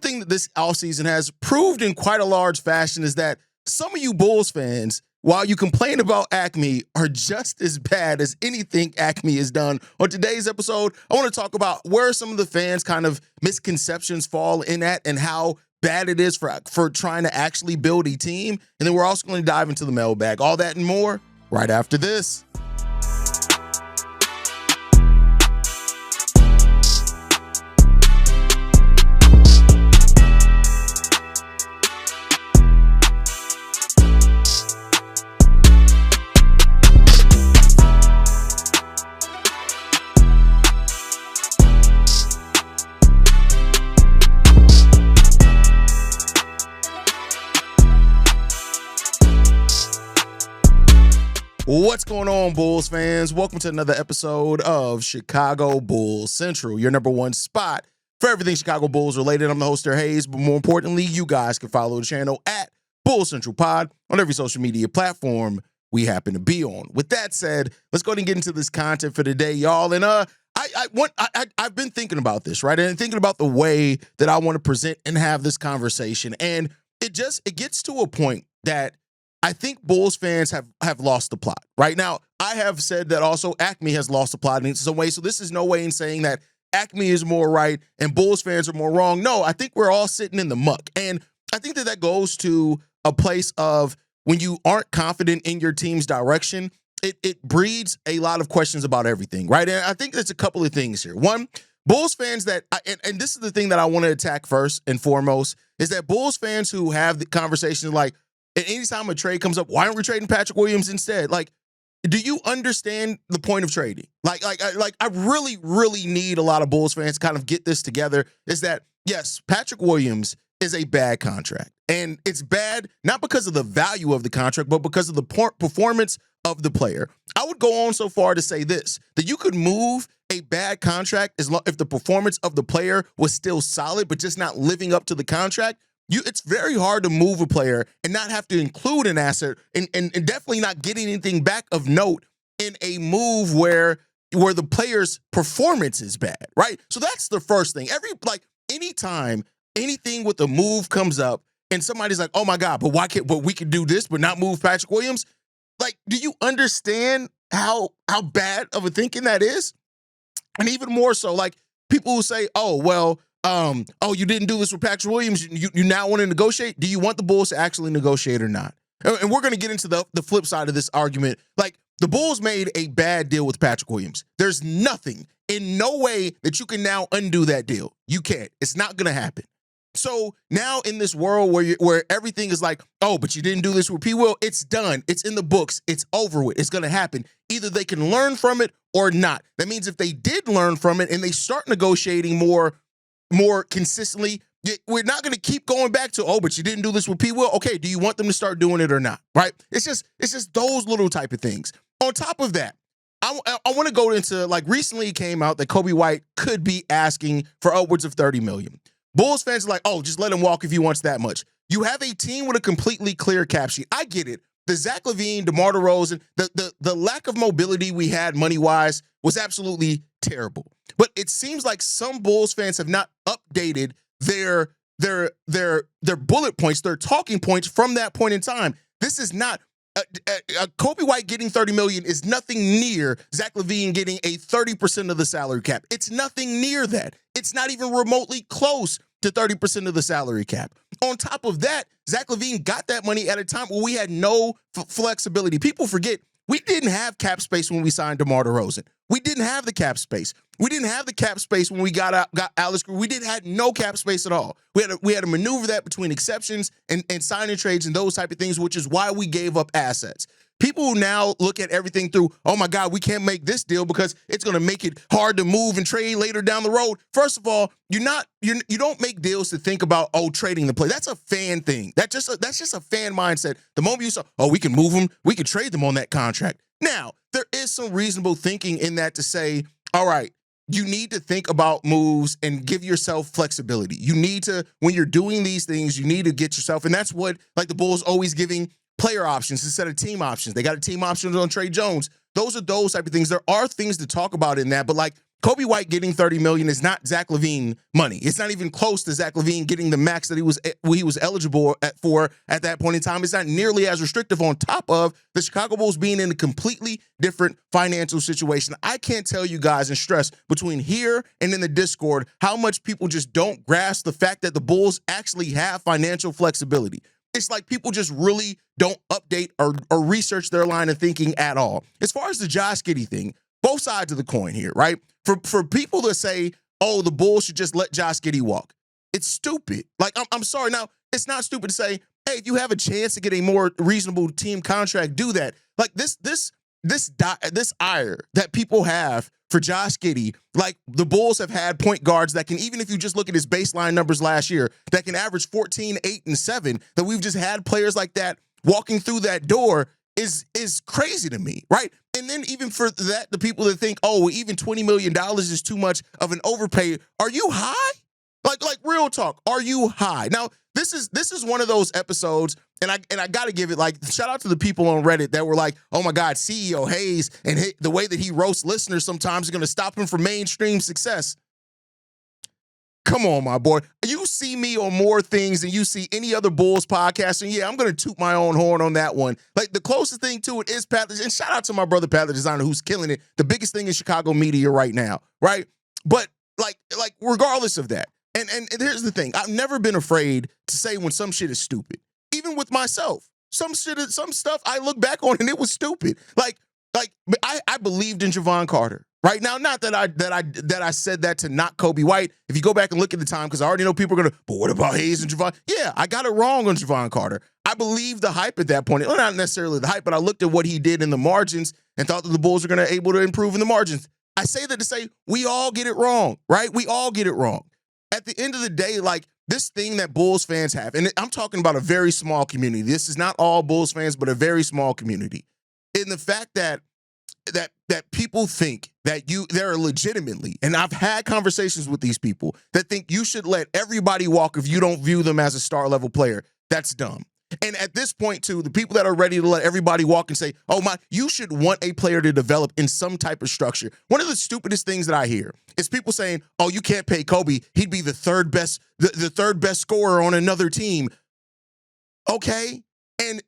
thing that this offseason has proved in quite a large fashion is that some of you Bulls fans, while you complain about Acme, are just as bad as anything Acme has done. On today's episode, I want to talk about where some of the fans' kind of misconceptions fall in at and how bad it is for trying to actually build a team. And then we're also going to dive into the mailbag. All that and more right after this. What's going on, Bulls fans? Welcome to another episode of Chicago Bulls Central, your number one spot for everything Chicago Bulls related. I'm the host there, Haize, but more importantly, you guys can follow the channel at Bulls Central Pod on every social media platform we happen to be on. With that said, let's go ahead and get into this content for today, y'all. And I've been thinking about this, right? And thinking about the way that I want to present and have this conversation. And it gets to a point that I think Bulls fans have lost the plot. Right now, I have said that also Acme has lost the plot in some way. So this is no way in saying that Acme is more right and Bulls fans are more wrong. No, I think we're all sitting in the muck. And I think that goes to a place of when you aren't confident in your team's direction, it breeds a lot of questions about everything, right? And I think there's a couple of things here. One, Bulls fans and this is the thing that I want to attack first and foremost, is that Bulls fans who have the conversations like, and anytime a trade comes up, why aren't we trading Patrick Williams instead? Like, do you understand the point of trading? I really, really need a lot of Bulls fans to kind of get this together. Is that, yes, Patrick Williams is a bad contract. And it's bad not because of the value of the contract, but because of the performance of the player. I would go on so far to say this, that you could move a bad contract if the performance of the player was still solid, but just not living up to the contract. It's very hard to move a player and not have to include an asset and definitely not getting anything back of note in a move where the player's performance is bad, right? So that's the first thing. Anytime anything with a move comes up and somebody's like, oh my God, but we can do this, but not move Patrick Williams? Like, do you understand how bad of a thinking that is? And even more so, like people who say, you didn't do this with Patrick Williams. You now want to negotiate. Do you want the Bulls to actually negotiate or not? And we're going to get into the flip side of this argument. Like, the Bulls made a bad deal with Patrick Williams. There's nothing, in no way, that you can now undo that deal. You can't. It's not going to happen. So now in this world where everything is like, oh, but you didn't do this with P. Will, it's done. It's in the books. It's over with. It's going to happen. Either they can learn from it or not. That means if they did learn from it and they start negotiating more consistently, we're not going to keep going back to, oh, but you didn't do this with P. Will. Okay, do you want them to start doing it or not? Right? It's just those little type of things. On top of that, I want to go into, like, recently it came out that Coby White could be asking for upwards of $30 million. Bulls fans are like, oh, just let him walk if he wants that much. You have a team with a completely clear cap sheet. I get it. The Zach LaVine, DeMar DeRozan, the lack of mobility we had money-wise was absolutely terrible. But it seems like some Bulls fans have not updated their bullet points, their talking points from that point in time. This is not Coby White getting $30 million is nothing near Zach LaVine getting a 30% of the salary cap. It's nothing near that. It's not even remotely close to 30% of the salary cap. On top of that, Zach LaVine got that money at a time where we had no flexibility. People forget we didn't have cap space when we signed DeMar DeRozan. We didn't have the cap space. We didn't have the cap space when we got Alex. We had no cap space at all. We had to maneuver that between exceptions and signing trades and those type of things, which is why we gave up assets. People now look at everything through, oh my God, we can't make this deal because it's going to make it hard to move and trade later down the road. First of all, you don't make deals to think about, oh, trading the play. That's a fan thing. That's just a fan mindset. The moment you say, oh, we can move them, we can trade them on that contract. Now, there is some reasonable thinking in that to say, all right, you need to think about moves and give yourself flexibility. You need to, when you're doing these things, you need to get yourself, and that's what, like, the Bulls always giving player options instead of team options. They got a team option on Trey Jones. Those are those type of things. There are things to talk about in that, but like Coby White getting $30 million is not Zach LaVine money. It's not even close to Zach LaVine getting the max that he was eligible for at that point in time. It's not nearly as restrictive, on top of the Chicago Bulls being in a completely different financial situation. I can't tell you guys and stress between here and in the Discord how much people just don't grasp the fact that the Bulls actually have financial flexibility. It's like people just really don't update or research their line of thinking at all. As far as the Josh Giddey thing, both sides of the coin here, right? For people to say, oh, the Bulls should just let Josh Giddey walk, it's stupid. Like, I'm sorry. Now, it's not stupid to say, hey, if you have a chance to get a more reasonable team contract, do that. Like, this ire that people have for Josh Giddey, like the Bulls have had point guards that can, even if you just look at his baseline numbers last year, that can average 14, 8, and 7, that we've just had players like that walking through that door is crazy to me, right? And then even for that, the people that think, oh, even $20 million is too much of an overpay, are you high? Like real talk, are you high? Now, this is one of those episodes, and I got to give it, like, shout out to the people on Reddit that were like, oh my God, CEO Haize and the way that he roasts listeners sometimes is going to stop him from mainstream success. Come on, my boy. You see me on more things than you see any other Bulls podcast, and yeah, I'm going to toot my own horn on that one. Like, the closest thing to it is Pat, and shout out to my brother Pat the Designer, who's killing it. The biggest thing in Chicago media right now, right? But like regardless of that, and here's the thing: I've never been afraid to say when some shit is stupid, even with myself. Some stuff I look back on and it was stupid. Like I believed in Javon Carter. Right now, not that I said that to knock Coby White. If you go back and look at the time, because I already know people are gonna, but what about Haize and Javon? Yeah, I got it wrong on Javon Carter. I believed the hype at that point. Well, not necessarily the hype, but I looked at what he did in the margins and thought that the Bulls were gonna be able to improve in the margins. I say that to say we all get it wrong, right? We all get it wrong. At the end of the day, like, this thing that Bulls fans have, and I'm talking about a very small community. This is not all Bulls fans, but a very small community. In the fact that people think that they're legitimately, and I've had conversations with these people that think you should let everybody walk if you don't view them as a star level player. That's dumb. And at this point, too, the people that are ready to let everybody walk and say, oh my, you should want a player to develop in some type of structure. One of the stupidest things that I hear is people saying, oh, you can't pay Coby. He'd be the third best scorer on another team. Okay. And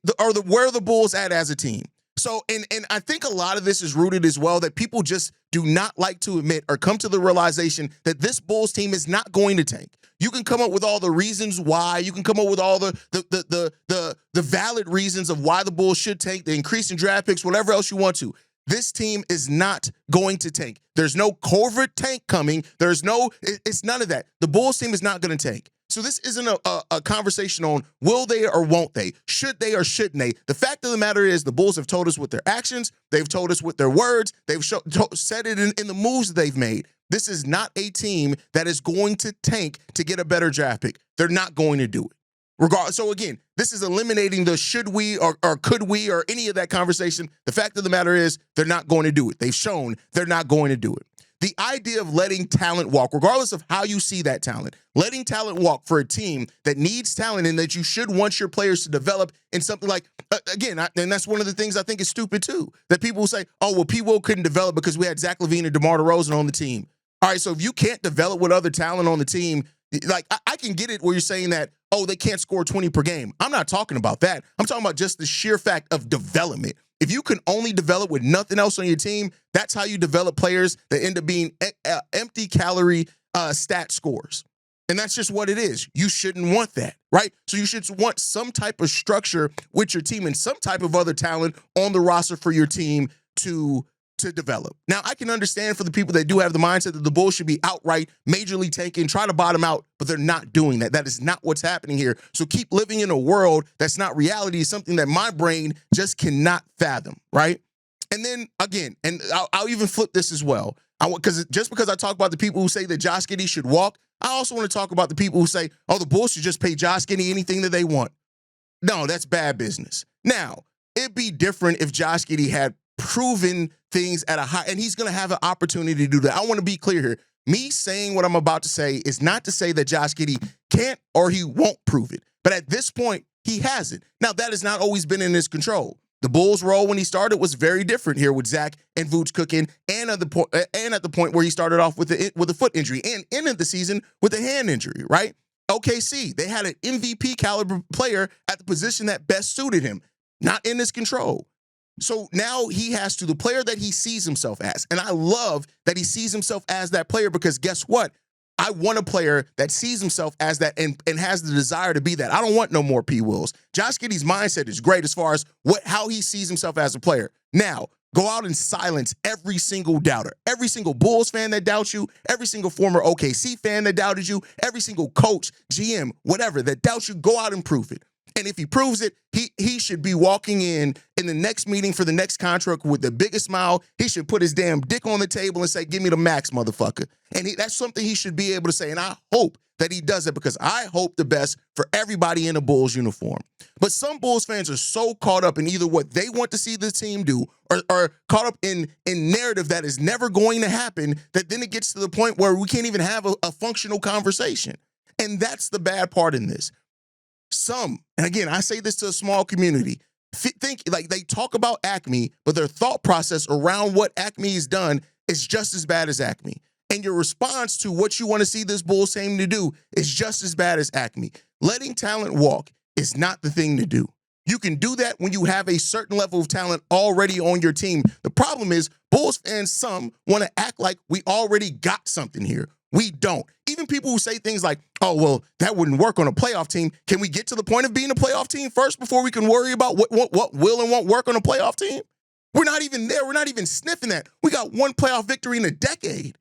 where are the Bulls at as a team? So, and I think a lot of this is rooted as well that people just do not like to admit or come to the realization that this Bulls team is not going to tank. You can come up with all the reasons why. You can come up with all the valid reasons of why the Bulls should tank, the increase in draft picks, whatever else you want to. This team is not going to tank. There's no covert tank coming. It's none of that. The Bulls team is not going to tank. So this isn't a conversation on will they or won't they, should they or shouldn't they. The fact of the matter is the Bulls have told us with their actions, they've told us with their words, they've said it in the moves that they've made. This is not a team that is going to tank to get a better draft pick. They're not going to do it. So again, this is eliminating the should we or could we or any of that conversation. The fact of the matter is they're not going to do it. They've shown they're not going to do it. The idea of letting talent walk, regardless of how you see that talent, letting talent walk for a team that needs talent and that you should want your players to develop in something like, and that's one of the things I think is stupid too, that people will say, oh, well, P. Will couldn't develop because we had Zach LaVine and DeMar DeRozan on the team. All right, so if you can't develop with other talent on the team, like, I can get it where you're saying that, oh, they can't score 20 per game. I'm not talking about that. I'm talking about just the sheer fact of development. If you can only develop with nothing else on your team, that's how you develop players that end up being empty calorie stat scores. And that's just what it is. You shouldn't want that, right? So you should want some type of structure with your team and some type of other talent on the roster for your team to develop. Now, I can understand for the people that do have the mindset that the Bulls should be outright majorly tanking, try to bottom out, but they're not doing that. That is not what's happening here. So keep living in a world that's not reality is something that my brain just cannot fathom, right? And then again, and I'll even flip this as well. Because I talk about the people who say that Josh Giddey should walk, I also want to talk about the people who say, oh, the Bulls should just pay Josh Giddey anything that they want. No, that's bad business. Now, it'd be different if Josh Giddey had proven things at a high, and he's going to have an opportunity to do that. I want to be clear here. Me saying what I'm about to say is not to say that Josh Giddey can't or he won't prove it. But at this point, he hasn't. Now, that has not always been in his control. The Bulls' role when he started was very different here with Zach and Vooch cooking, and at the point where he started off with a foot injury and ended the season with a hand injury, right? OKC, they had an MVP caliber player at the position that best suited him, not in his control. So now he has to, the player that he sees himself as. And I love that he sees himself as that player, because guess what? I want a player that sees himself as that and has the desire to be that. I don't want no more P. Wills. Josh Giddey's mindset is great as far as how he sees himself as a player. Now, go out and silence every single doubter, every single Bulls fan that doubts you, every single former OKC fan that doubted you, every single coach, GM, whatever that doubts you. Go out and prove it. And if he proves it, he should be walking in the next meeting for the next contract with the biggest smile. He should put his damn dick on the table and say, "Give me the max, motherfucker." And that's something he should be able to say. And I hope that he does it, because I hope the best for everybody in a Bulls uniform. But some Bulls fans are so caught up in either what they want to see the team do, or caught up in narrative that is never going to happen, that then it gets to the point where we can't even have a functional conversation. And that's the bad part in this. Some, and again, I say this to a small community, think like they talk about Acme, but their thought process around what Acme has done is just as bad as Acme. And your response to what you want to see this Bulls team to do is just as bad as Acme. Letting talent walk is not the thing to do. You can do that when you have a certain level of talent already on your team. The problem is Bulls fans, some want to act like we already got something here. We don't. Even people who say things like, "Oh, well, that wouldn't work on a playoff team." Can we get to the point of being a playoff team first before we can worry about what will and won't work on a playoff team? We're not even there. We're not even sniffing that. We got one playoff victory in a decade.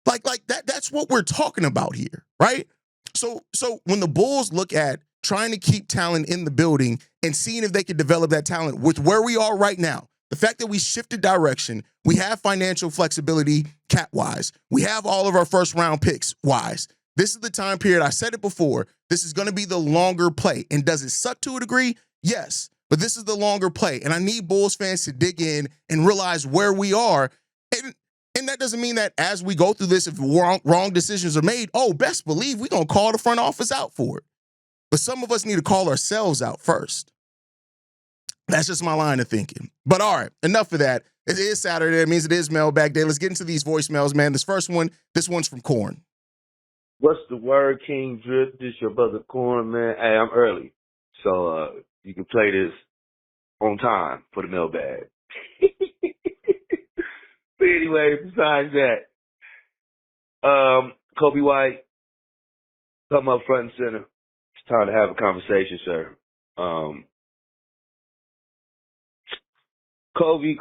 Like that. That's what we're talking about here, right? So when the Bulls look at trying to keep talent in the building and seeing if they can develop that talent with where we are right now, the fact that we shifted direction, we have financial flexibility cap-wise, we have all of our first-round picks-wise. This is the time period, I said it before, this is going to be the longer play. And does it suck to a degree? Yes. But this is the longer play. And I need Bulls fans to dig in and realize where we are. And that doesn't mean that as we go through this, if wrong decisions are made, best believe we're going to call the front office out for it. But some of us need to call ourselves out first. That's just my line of thinking. But all right, enough of that. It is Saturday. It means it is Mailbag Day. Let's get into these voicemails, man. This one's from Corn. What's the word, King Drip? This your brother Corn, man. Hey, I'm early, so you can play this on time for the mailbag. But anyway, besides that, Coby White, come up front and center. It's time to have a conversation, sir. Coby.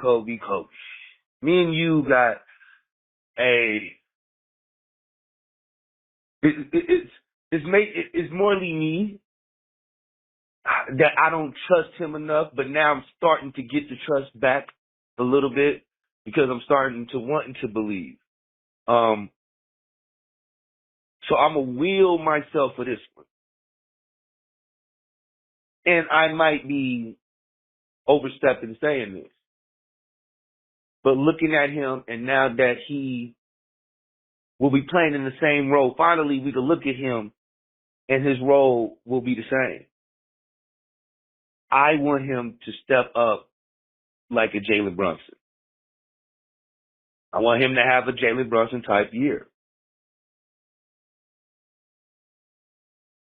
Me and you got it's morally me that I don't trust him enough, but now I'm starting to get the trust back a little bit because I'm starting to want to believe. So I'm going to wheel myself for this one. And I might be overstepping saying this. But looking at him, and now that he will be playing in the same role, finally we can look at him and his role will be the same. I want him to step up like a Jalen Brunson. I want him to have a Jalen Brunson type year.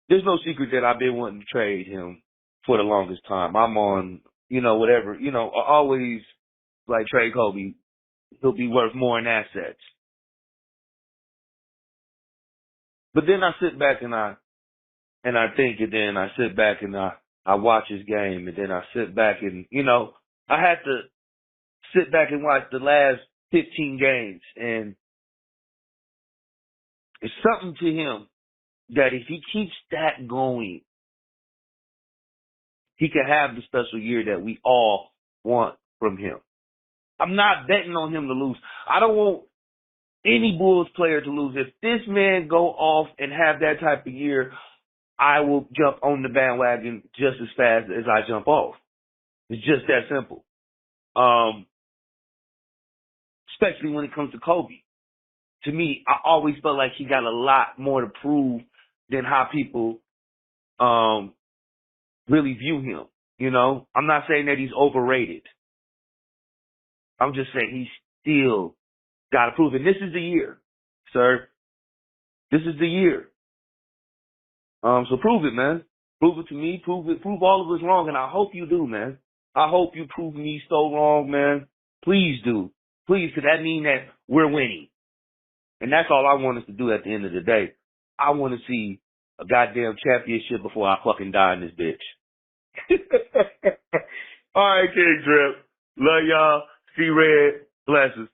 There's no secret that I've been wanting to trade him for the longest time. I'm on, whatever, always like trade Coby. He'll be worth more in assets. But then I sit back and I think, and then I sit back and I watch his game, and then I sit back and, I had to sit back and watch the last 15 games, and it's something to him that if he keeps that going, he can have the special year that we all want from him. I'm not betting on him to lose. I don't want any Bulls player to lose. If this man go off and have that type of year, I will jump on the bandwagon just as fast as I jump off. It's just that simple. Especially when it comes to Coby. To me, I always felt like he got a lot more to prove than how people really view him. You know, I'm not saying that he's overrated. I'm just saying he's still got to prove it. This is the year, sir. This is the year. So prove it, man. Prove it to me. Prove all of us wrong, and I hope you do, man. I hope you prove me so wrong, man. Please do. Please, because that means that we're winning. And that's all I want us to do at the end of the day. I want to see a goddamn championship before I fucking die in this bitch. All right, King Drip. Love y'all. See Red. Blessings.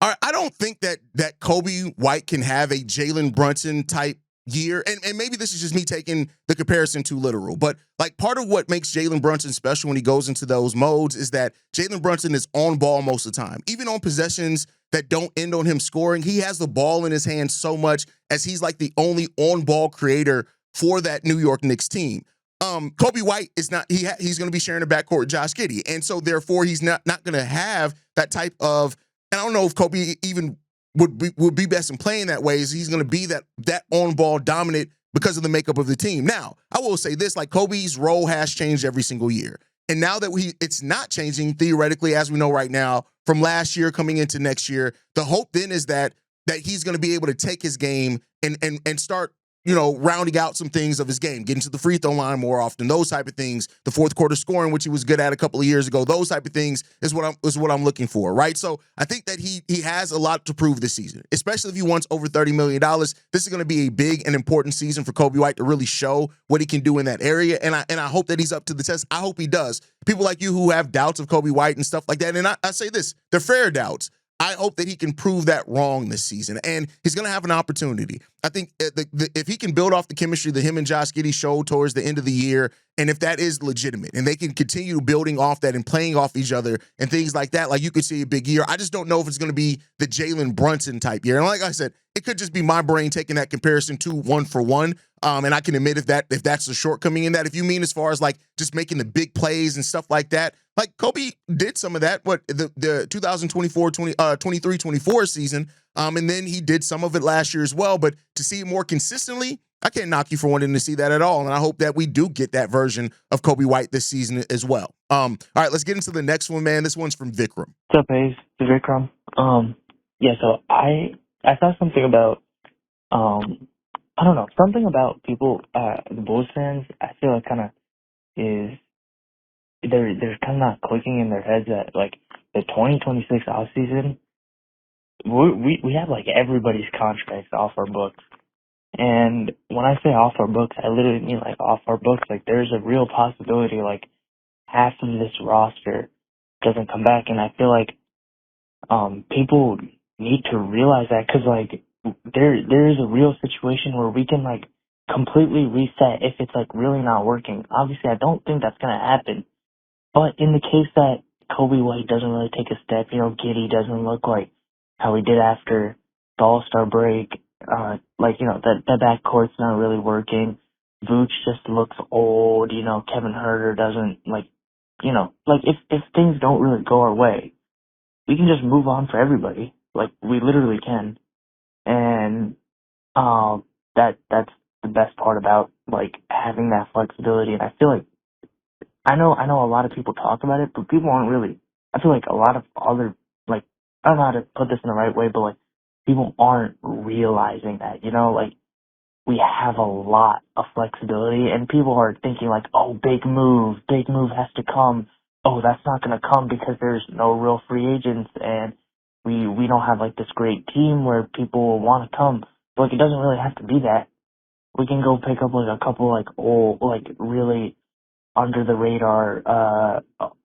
All right, I don't think that Coby White can have a Jalen Brunson type year, and maybe this is just me taking the comparison too literal, but like part of what makes Jalen Brunson special when he goes into those modes is that Jalen Brunson is on ball most of the time. Even on possessions that don't end on him scoring, he has the ball in his hand so much as he's like the only on-ball creator for that New York Knicks team. Coby White is not, he's going to be sharing the backcourt with Josh Giddey, and so therefore he's not going to have that type of, and I don't know if Coby even would be best in playing that way, is he's going to be that on-ball dominant because of the makeup of the team. Now, I will say this, like Coby's role has changed every single year. And now that it's not changing theoretically, as we know right now, from last year coming into next year, the hope then is that he's going to be able to take his game and start, you know, rounding out some things of his game, getting to the free throw line more often, those type of things, the fourth quarter scoring, which he was good at a couple of years ago, those type of things is what I'm looking for, right? So I think that he has a lot to prove this season, especially if he wants over $30 million. This is going to be a big and important season for Coby White to really show what he can do in that area, and I hope that he's up to the test. I hope he does. People like you who have doubts of Coby White and stuff like that, and I say this, they're fair doubts. I hope that he can prove that wrong this season, and he's going to have an opportunity. I think if he can build off the chemistry that him and Josh Giddey showed towards the end of the year, and if that is legitimate, and they can continue building off that and playing off each other and things like that, like you could see a big year. I just don't know if it's going to be the Jalen Brunson type year. And like I said, it could just be my brain taking that comparison to one for one. And I can admit if that's the shortcoming in that. If you mean as far as like just making the big plays and stuff like that, like Coby did some of that, the 2023-24 season, and then he did some of it last year as well. But to see it more consistently, I can't knock you for wanting to see that at all. And I hope that we do get that version of Coby White this season as well. All right, let's get into the next one, man. This one's from Vikram. What's up, Haize? It's Vikram. Yeah, so I saw something about, I don't know, something about people, the Bulls fans, I feel like kind of is, they're kind of not clicking in their heads that, like, the 2026 offseason, we have, like, everybody's contracts off our books. And when I say off our books, I literally mean, like, off our books. Like, there's a real possibility, like, half of this roster doesn't come back. And I feel like people need to realize that, because, like, there is a real situation where we can, like, completely reset if it's, like, really not working. Obviously, I don't think that's going to happen. But in the case that Coby White doesn't really take a step, you know, Giddey doesn't look like how he did after the All-Star break, like, you know, that backcourt's not really working. Vooch just looks old, you know, Kevin Huerter doesn't, like, you know, like, if things don't really go our way, we can just move on for everybody. Like, we literally can. And that's the best part about, like, having that flexibility. And I feel like I know a lot of people talk about it, but people aren't really, I feel like a lot of other, like, I don't know how to put this in the right way, but, like, people aren't realizing that, you know, like, we have a lot of flexibility, and people are thinking, like, oh, big move has to come. Oh, that's not going to come because there's no real free agents, and we don't have, like, this great team where people will want to come. But, like, it doesn't really have to be that. We can go pick up, like, a couple, like, old, like, really under the radar,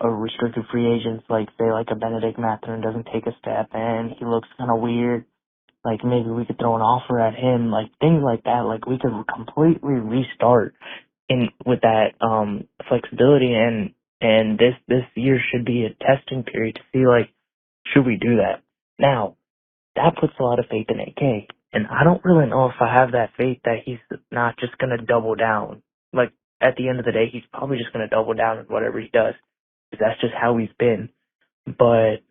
restricted free agents, like, say, like, a Benedict Mathurin doesn't take a step and he looks kind of weird. Like, maybe we could throw an offer at him, like, things like that. Like, we could completely restart with that flexibility, and this year should be a testing period to see, like, should we do that? Now, that puts a lot of faith in AK, and I don't really know if I have that faith that he's not just going to double down. Like, at the end of the day, he's probably just going to double down on whatever he does, because that's just how he's been. But,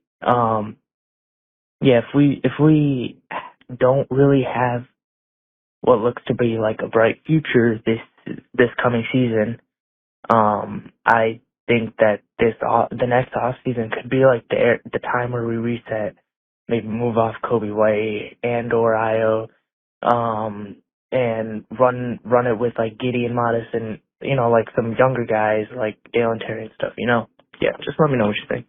yeah, if we don't really have what looks to be like a bright future this this coming season. I think that the next off season could be like the time where we reset, maybe move off Coby White and or Io, and run it with like Giddey and Modest and like some younger guys like Dale and Terry and stuff. Yeah, just let me know what you think.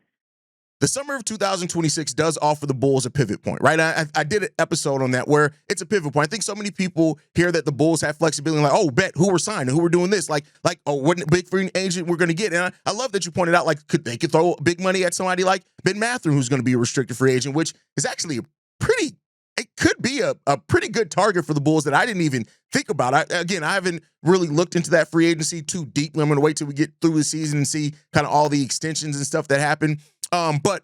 The summer of 2026 does offer the Bulls a pivot point, right? I did an episode on that where it's a pivot point. I think so many people hear that the Bulls have flexibility, like, oh, bet who we're signing, who we're doing this, like, oh, what big free agent we're going to get. And I love that you pointed out, like, they could throw big money at somebody like Ben Mathurin, who's going to be a restricted free agent, which is actually it could be a pretty good target for the Bulls that I didn't even think about. I haven't really looked into that free agency too deeply. I'm going to wait till we get through the season and see kind of all the extensions and stuff that happen. But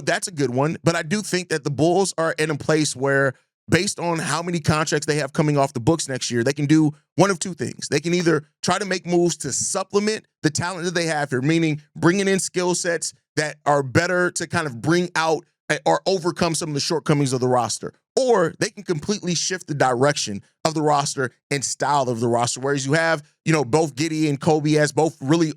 that's a good one. But I do think that the Bulls are in a place where, based on how many contracts they have coming off the books next year, they can do one of two things. They can either try to make moves to supplement the talent that they have here, meaning bringing in skill sets that are better to kind of bring out or overcome some of the shortcomings of the roster, or they can completely shift the direction of the roster and style of the roster. Whereas you have, both Giddey and Coby as both really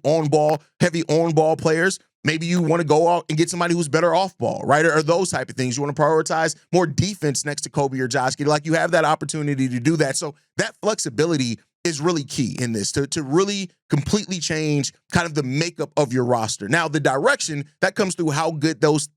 heavy on-ball players. Maybe you want to go out and get somebody who's better off ball, right? Or those type of things. You want to prioritize more defense next to Coby or Josh Giddey. Like, you have that opportunity to do that. So that flexibility is really key in this to really completely change kind of the makeup of your roster. Now, the direction that comes through how good those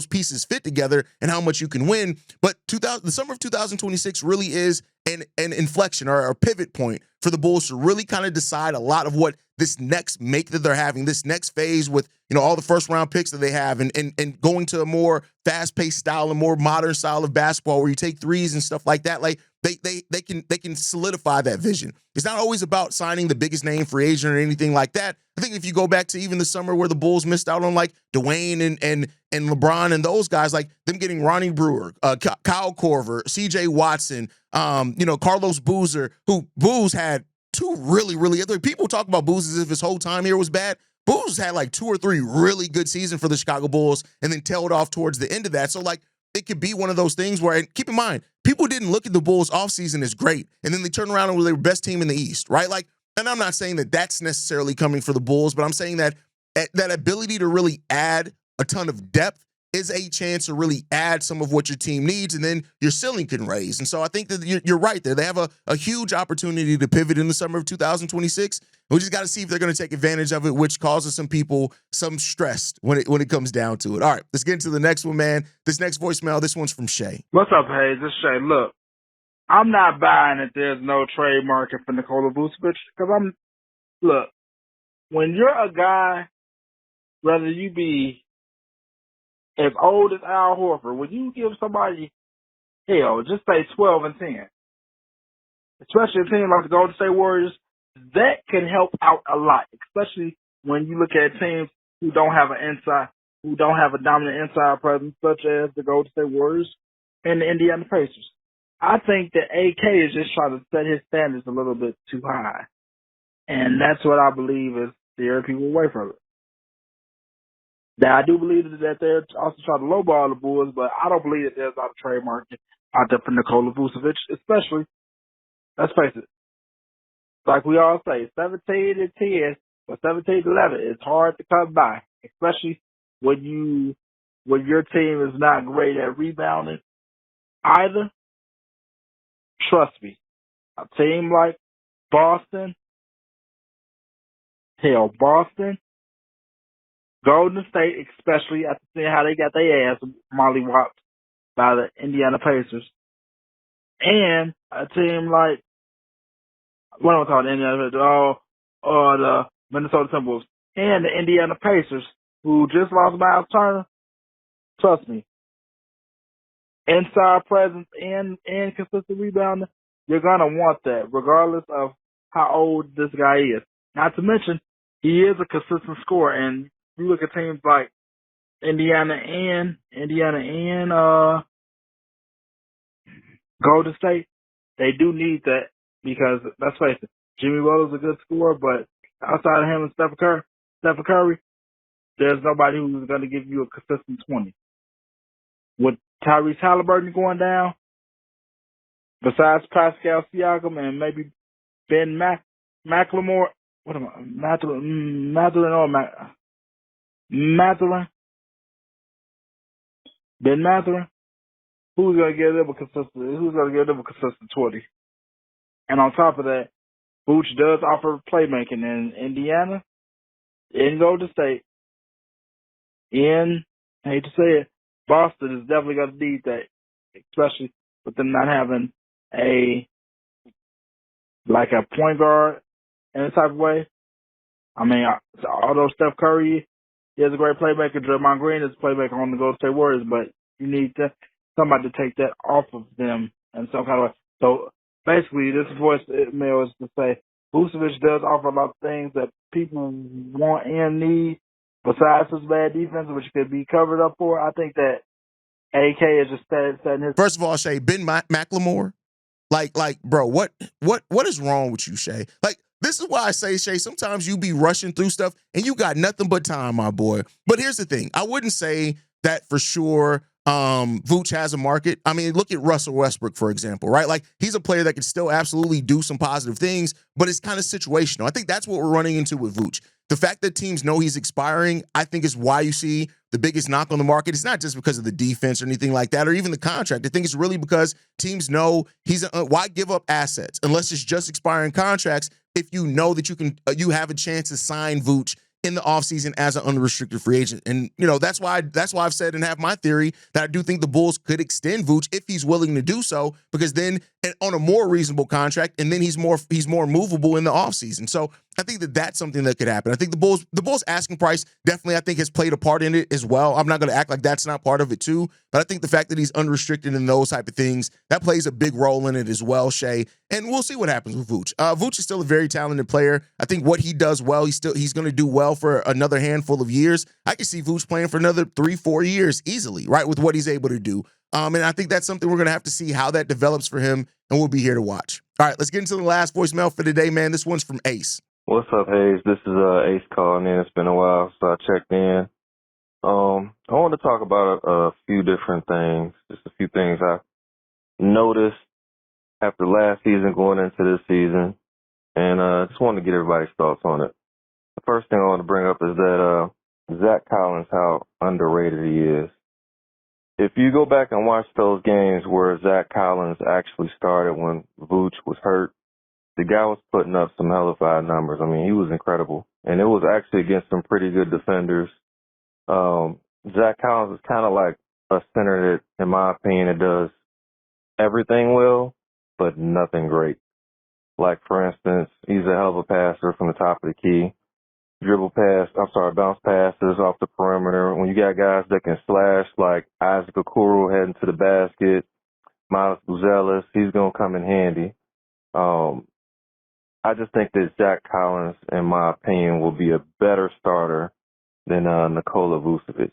pieces fit together and how much you can win. But the summer of 2026 really is an inflection or a pivot point for the Bulls to really kind of decide a lot of what this next make that they're having, this next phase with all the first round picks that they have, and going to a more fast paced style, a more modern style of basketball where you take threes and stuff like that. Like, they can solidify that vision. It's not always about signing the biggest name free agent or anything like that. I think if you go back to even the summer where the Bulls missed out on like Dwayne and LeBron and those guys, like them getting Ronnie Brewer, Kyle Korver, CJ Watson, Carlos Boozer, who Booz had two really, really, people talk about Booz as if his whole time here was bad. Booz had like 2 or 3 really good seasons for the Chicago Bulls and then tailed off towards the end of that. So like, it could be one of those things where, and keep in mind, people didn't look at the Bulls offseason as great, and then they turn around and were the best team in the East, right? Like, and I'm not saying that that's necessarily coming for the Bulls, but I'm saying that that ability to really add a ton of depth is a chance to really add some of what your team needs, and then your ceiling can raise. And so I think that you're right there. They have a huge opportunity to pivot in the summer of 2026. We just got to see if they're going to take advantage of it, which causes some people some stress when it comes down to it. All right, let's get into the next one, man. This next voicemail, this one's from Shay. What's up, Haize? This is Shay. Look, I'm not buying that there's no trade market for Nikola Vucevic because look, when you're a guy, whether you be as old as Al Horford, when you give somebody, just say 12 and 10, especially a team like the Golden State Warriors, that can help out a lot, especially when you look at teams who don't have a dominant inside presence, such as the Golden State Warriors and the Indiana Pacers. I think that AK is just trying to set his standards a little bit too high. And that's what I believe is steering people away from it. Now, I do believe that they're also trying to lowball the Bulls, but I don't believe that there's not a trade market out there for Nikola Vucevic, especially, let's face it, like we all say, 17-10 or 17-11 is hard to come by, especially when your team is not great at rebounding either. Trust me, a team like Boston, Golden State, especially after seeing how they got their ass mollywopped by the Indiana Pacers, and a team like, what am I talking, Indiana Pacers, or the Minnesota Timberwolves, and the Indiana Pacers, who just lost Miles Turner. Trust me, inside presence and consistent rebounding, you're going to want that, regardless of how old this guy is. Not to mention, he is a consistent scorer, and you look at teams like Indiana and Golden State, they do need that because, let's face it, Jimmy Butler's a good scorer, but outside of him and Stephen Curry, there's nobody who's going to give you a consistent 20. With Tyrese Halliburton going down, besides Pascal Siakam and maybe Ben Macklemore. What am I? Mathurin? Ben Mathurin? Who's going to get them a consistent 20? And on top of that, Vooch does offer playmaking in Indiana, in Golden State, I hate to say it, Boston is definitely going to need that, especially with them not having a point guard in a type of way. I mean, although Steph Curry is a great playmaker, Draymond Green is a playmaker on the Golden State Warriors, but you need somebody to take that off of them in some kind of way. So basically, this voicemail is to say Vucevic does offer a lot of things that people want and need besides his bad defense, which could be covered up for. I think that AK is just setting his. First of all, Shay, Ben McLemore, like, bro, what is wrong with you, Shay? Like, this is why I say, Shay, sometimes you be rushing through stuff and you got nothing but time, my boy. But here's the thing. I wouldn't say that for sure Vooch has a market. I mean, look at Russell Westbrook, for example, right? Like, he's a player that can still absolutely do some positive things, but it's kind of situational. I think that's what we're running into with Vooch. The fact that teams know he's expiring, I think, is why you see the biggest knock on the market. It's not just because of the defense or anything like that, or even the contract. I think it's really because teams know why give up assets unless it's just expiring contracts if you know that you have a chance to sign Vooch in the offseason as an unrestricted free agent. And, that's why I've said and have my theory that I do think the Bulls could extend Vooch if he's willing to do so, because then on a more reasonable contract, and then he's more movable in the offseason. So I think that that's something that could happen. I think the Bulls asking price definitely, I think, has played a part in it as well. I'm not going to act like that's not part of it too, but I think the fact that he's unrestricted and those type of things, that plays a big role in it as well, Shay. And we'll see what happens with Vooch. Vooch is still a very talented player. I think what he does well, he's going to do well for another handful of years. I can see Vooch playing for another 3-4 years easily, right, with what he's able to do. And I think that's something we're going to have to see how that develops for him, and we'll be here to watch. All right, let's get into the last voicemail for today, man. This one's from Ace. What's up, Haize? This is Ace calling in. It's been a while, so I checked in. I wanted to talk about a few different things, just a few things I noticed after last season going into this season, and just wanted to get everybody's thoughts on it. The first thing I want to bring up is that Zach Collins, how underrated he is. If you go back and watch those games where Zach Collins actually started when Vooch was hurt, the guy was putting up some hellified numbers. I mean, he was incredible. And it was actually against some pretty good defenders. Zach Collins is kind of like a center that, in my opinion, it does everything well, but nothing great. Like, for instance, he's a hell of a passer from the top of the key. Bounce passes off the perimeter. When you got guys that can slash, like Isaac Okoro heading to the basket, Buzelis, he's going to come in handy. I just think that Zach Collins, in my opinion, will be a better starter than Nikola Vucevic.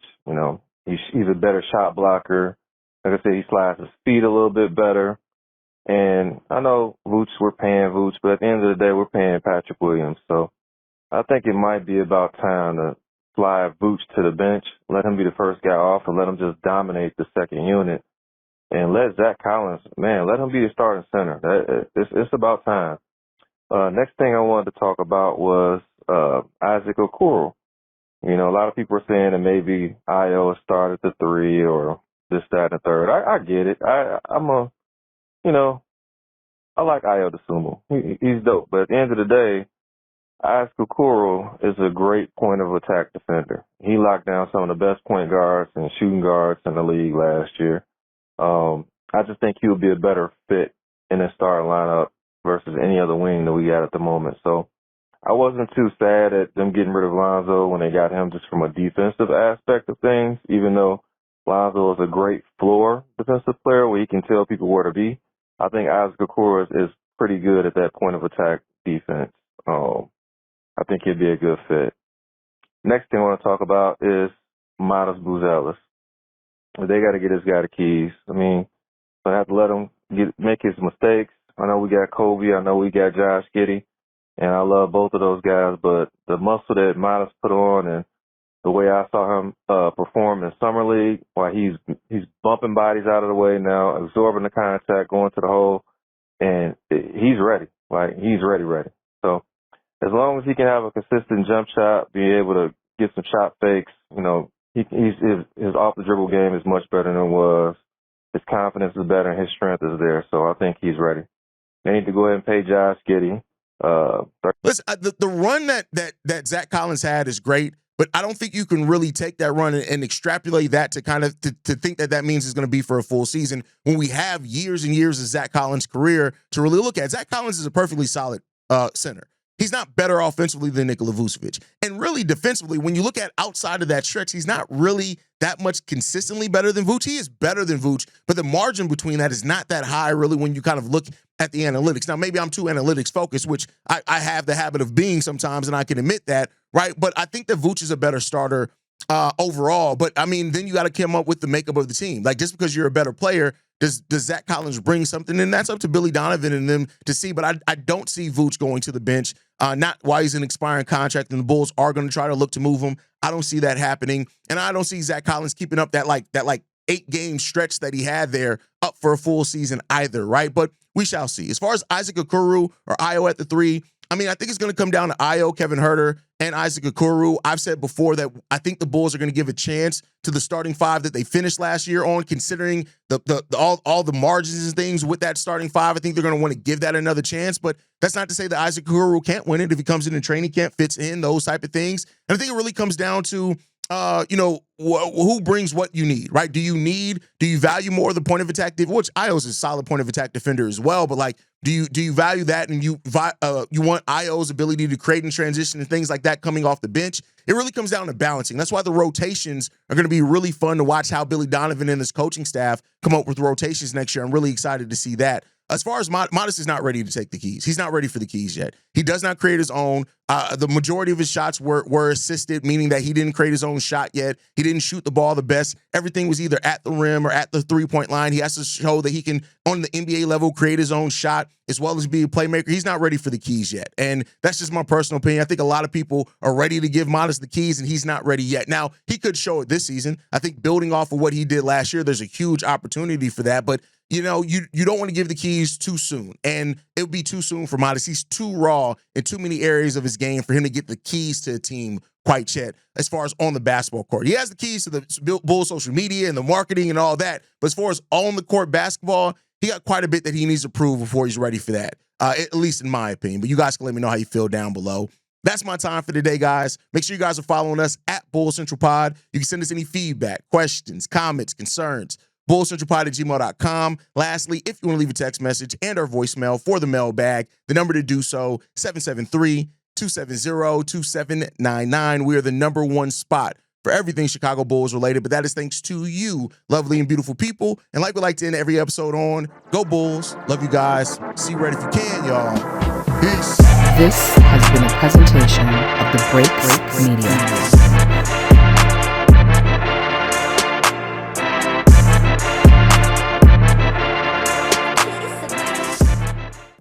He's a better shot blocker. Like I said, he slides his feet a little bit better. And I know we're paying Vooch, but at the end of the day, we're paying Patrick Williams. So I think it might be about time to fly Vooch to the bench, let him be the first guy off, and let him just dominate the second unit. And let Zach Collins, let him be the starting center. It's about time. Next thing I wanted to talk about was Isaac Okoro. A lot of people are saying that maybe Io started the 3 or this, that, and the third. I get it. I like Io DeSumo. He's dope. But at the end of the day, Isaac Okoro is a great point of attack defender. He locked down some of the best point guards and shooting guards in the league last year. I just think he would be a better fit in the starting lineup versus any other wing that we got at the moment. So I wasn't too sad at them getting rid of Lonzo when they got him just from a defensive aspect of things, even though Lonzo is a great floor defensive player where he can tell people where to be. I think Isaac Okoro is pretty good at that point of attack defense. I think he'd be a good fit. Next thing I want to talk about is Buzelis. They got to get this guy the keys. I mean, I have to let him make his mistakes. I know we got Coby. I know we got Josh Giddey. And I love both of those guys. But the muscle that Midas put on and the way I saw him perform in Summer League, while he's bumping bodies out of the way now, absorbing the contact, going to the hole, and he's ready. Like, he's ready. So as long as he can have a consistent jump shot, be able to get some shot fakes, his off the dribble game is much better than it was. His confidence is better and his strength is there. So I think he's ready. They need to go ahead and pay Josh Giddey. Listen, the run that Zach Collins had is great, but I don't think you can really take that run and extrapolate that to kind of to think that means it's going to be for a full season when we have years and years of Zach Collins' career to really look at. Zach Collins is a perfectly solid center. He's not better offensively than Nikola Vucevic. And really defensively, when you look at outside of that stretch, he's not really that much consistently better than Vuce. He is better than Vuce, but the margin between that is not that high really when you kind of look at the analytics. Now, maybe I'm too analytics focused, which I have the habit of being sometimes, and I can admit that, right? But I think that Vuce is a better starter overall. But, I mean, then you got to come up with the makeup of the team. Like, just because you're a better player, does Zach Collins bring something? And that's up to Billy Donovan and them to see. But I don't see Vuce going to the bench, not while he's an expiring contract, and the Bulls are going to try to look to move him. I don't see that happening. And I don't see Zach Collins keeping up that 8-game stretch that he had there up for a full season either, right? But we shall see. As far as Isaac Okoro or Io at the 3, I mean, I think it's going to come down to Io, Kevin Huerter, and Isaac Okoro. I've said before that I think the Bulls are going to give a chance to the starting 5 that they finished last year on, considering all the margins and things with that starting 5. I think they're going to want to give that another chance, but that's not to say that Isaac Okoro can't win it if he comes in training camp, fits in, those type of things. And I think it really comes down to who brings what you need, right? Do you value more the point of attack, which Io's a solid point of attack defender as well, but like, do you value that, and you want Io's ability to create and transition and things like that coming off the bench? It really comes down to balancing. That's why the rotations are going to be really fun to watch how Billy Donovan and his coaching staff come up with rotations next year. I'm really excited to see that. As far as Modest is not ready to take the keys. He's not ready for the keys yet. He does not create his own. The majority of his shots were assisted, meaning that he didn't create his own shot yet. He didn't shoot the ball the best. Everything was either at the rim or at the three-point line. He has to show that he can, on the NBA level, create his own shot as well as be a playmaker. He's not ready for the keys yet. And that's just my personal opinion. I think a lot of people are ready to give Modest the keys, and he's not ready yet. Now, he could show it this season. I think building off of what he did last year, there's a huge opportunity for that. But you don't want to give the keys too soon. And it would be too soon for Modest. He's too raw in too many areas of his game for him to get the keys to a team quite yet as far as on the basketball court. He has the keys to the Bulls social media and the marketing and all that. But as far as on the court basketball, he got quite a bit that he needs to prove before he's ready for that, at least in my opinion. But you guys can let me know how you feel down below. That's my time for today, guys. Make sure you guys are following us at Bulls Central Pod. You can send us any feedback, questions, comments, concerns. bullcentralpod@gmail.com. Lastly, if you want to leave a text message and our voicemail for the mailbag, the number to do so, 773-270-2799. We are the #1 spot for everything Chicago Bulls related, but that is thanks to you, lovely and beautiful people. And like we like to end every episode on, go Bulls. Love you guys. See you right if you can, y'all. Peace. This has been a presentation of the Break Media.